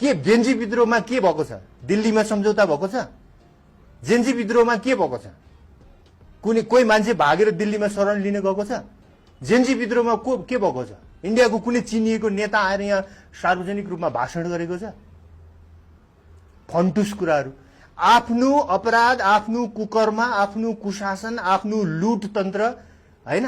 के जेन्जी विद्रोहमा के भएको छ? दिल्लीमा सम्झौता भएको छ? जेन्जी विद्रोहमा के भएको छ? कोही मान्छे भागेर दिल्लीमा शरण लिन गएको छ? जेन्जी विद्रोहमा के भएको छ? इन्डियाको कुनै चिनिएको नेता आएर यहाँ सार्वजनिक रूपमा भाषण गरेको छ? फन्टुस कुराहरू। आफ्नो अपराध, आफ्नो कुकर्म, आफ्नो कुशासन, आफ्नो लुट तन्त्र, हैन,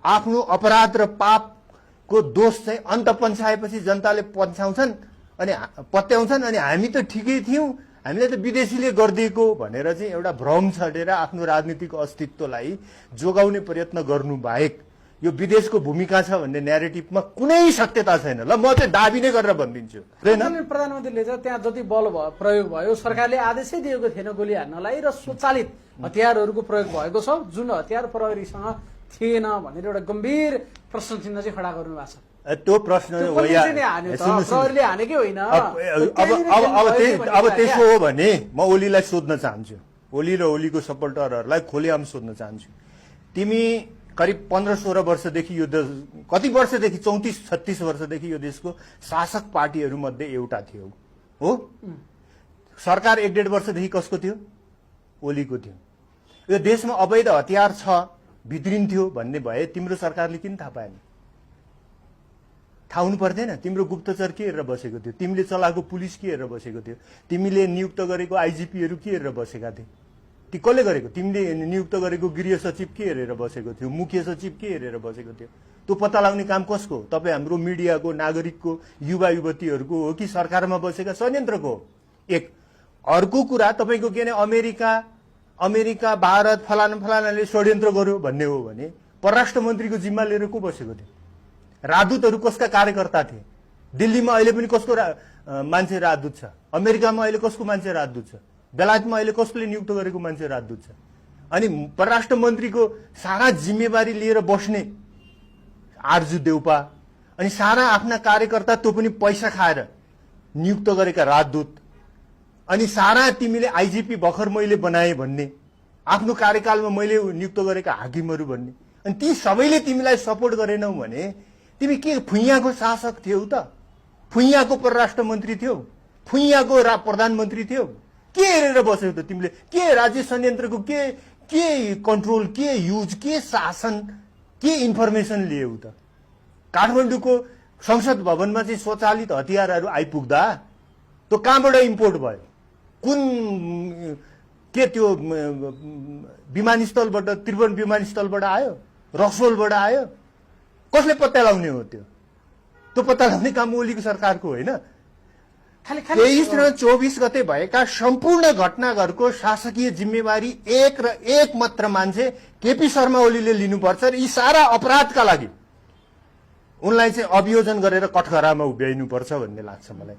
आफ्नो अपराध र पापको दोष चाहिँ अन्त पन्छाएपछि जनताले पत्याउँछन् अनि हामी त ठिकै थियौं, हामीले त विदेशीले गरिदिएको भनेर चाहिँ एउटा भ्रम छडेर आफ्नो राजनीतिक अस्तित्वलाई जोगाउने प्रयत्न गर्नु बाहेक यो विदेशको भूमिका छ भन्ने न्यारेटिभमा कुनै सत्यता छैन। ल म चाहिँ दाबी नै गरेर भनिदिन्छु। प्रधानमन्त्रीले चाहिँ त्यहाँ जति बल प्रयोग भयो, सरकारले आदेशै दिएको थिएन गोली हान्नलाई र स्वचालित हतियारहरूको प्रयोग भएको छ, जुन हतियार प्रहरीसँग थिएन भनेर एउटा गम्भीर प्रश्न चिन्ह चाहिँ खडा गर्नु भएको छ। त्यो प्रश्न प्रहरीले हानेकै होइन। अब त्यसो हो भने म ओलीलाई सोध्न चाहन्छु, ओली र ओलीको सपोर्टरहरूलाई खुलेआम सोध्न चाहन्छु। तिमी करिब 15-16 वर्षदेखि यो कति वर्षदेखि 34-36 वर्षदेखि यो देशको शासक पार्टीहरू मध्ये एउटा थियो हो? सरकार 1-1.5 वर्षदेखि कसको थियो? ओलीको थियो। यो देशमा अवैध हतियार छ, भित्रिन्थ्यो भन्ने भए तिम्रो सरकारले किन थाहा पाएन? थाहा हुनु पर्दैन? तिम्रो गुप्तचर के हेरेर बसेको थियो? तिमीले चलाएको पुलिस के हेरेर बसेको थियो? तिमीले नियुक्त गरेको आइजिपीहरू के हेरेर बसेका थिए? ती कसले गरेको? तिमीले नियुक्त गरेको गृह सचिव के हेरेर बसेको थियो? मुख्य सचिव के हेरेर बसेको थियो? त्यो पत्ता लगाउने काम कसको? तपाईँ हाम्रो मिडियाको, नागरिकको, युवा युवतीहरूको हो कि सरकारमा बसेका संयन्त्रको? एक। अर्को कुरा, तपाईँको के अमेरिका भारत फलानाले षड्यन्त्र गर्यो भन्ने हो भने परराष्ट्र मन्त्रीको जिम्मा लिएर को बसेको थियो? राजदूतहरू कसका कार्यकर्ता थिए? दिल्लीमा अहिले पनि कसको मान्छे राजदूत छ? अमेरिकामा अहिले कसको मान्छे राजदूत छ? बेलायतमा अहिले कसले नियुक्त गरेको मान्छे राजदूत छ? अनि परराष्ट्र मन्त्रीको सारा जिम्मेवारी लिएर बस्ने आरजु देउपा, अनि सारा आफ्ना कार्यकर्ता त्यो पनि पैसा खाएर नियुक्त गरेका राजदूत, अनि सारा तिमीले आइजिपी भर्खर मैले बनाए भन्ने, आफ्नो कार्यकालमा मैले नियुक्त गरेका हाकिमहरू भन्ने, अनि ती सबैले तिमीलाई सपोर्ट गरेनौ भने तिमी के फुइयाको शासक थियौ त? फुइयाको परराष्ट्र मन्त्री थियौ? फुइयाको प्रधानमन्त्री थियौ? के हेरेर बस्यौ त तिमीले? के राज्य संयन्त्रको के कन्ट्रोल, के युज, के शासन, के इन्फर्मेसन लियौ त? काठमाडौँको संसद भवनमा चाहिँ स्वचालित हतियारहरू आइपुग्दा त्यो कहाँबाट इम्पोर्ट भयो? कुन त्यो विमानस्थलबाट, त्रिभुवन विमानस्थलबाट आयो? रक्सोलबाट आयो? कसले पत्ता लगाउने हो? त्यो पत्ता लगाउने काम ओलीको सरकारको होइन। 23 र 24 गते भएका सम्पूर्ण घटनाहरूको शासकीय जिम्मेवारी एक मात्र मान्छे केपी शर्मा ओलीले लिनुपर्छ र यी सारा अपराधका लागि उनलाई चाहिँ अभियोजन गरेर कठघरामा उभ्याइनुपर्छ भन्ने लाग्छ मलाई।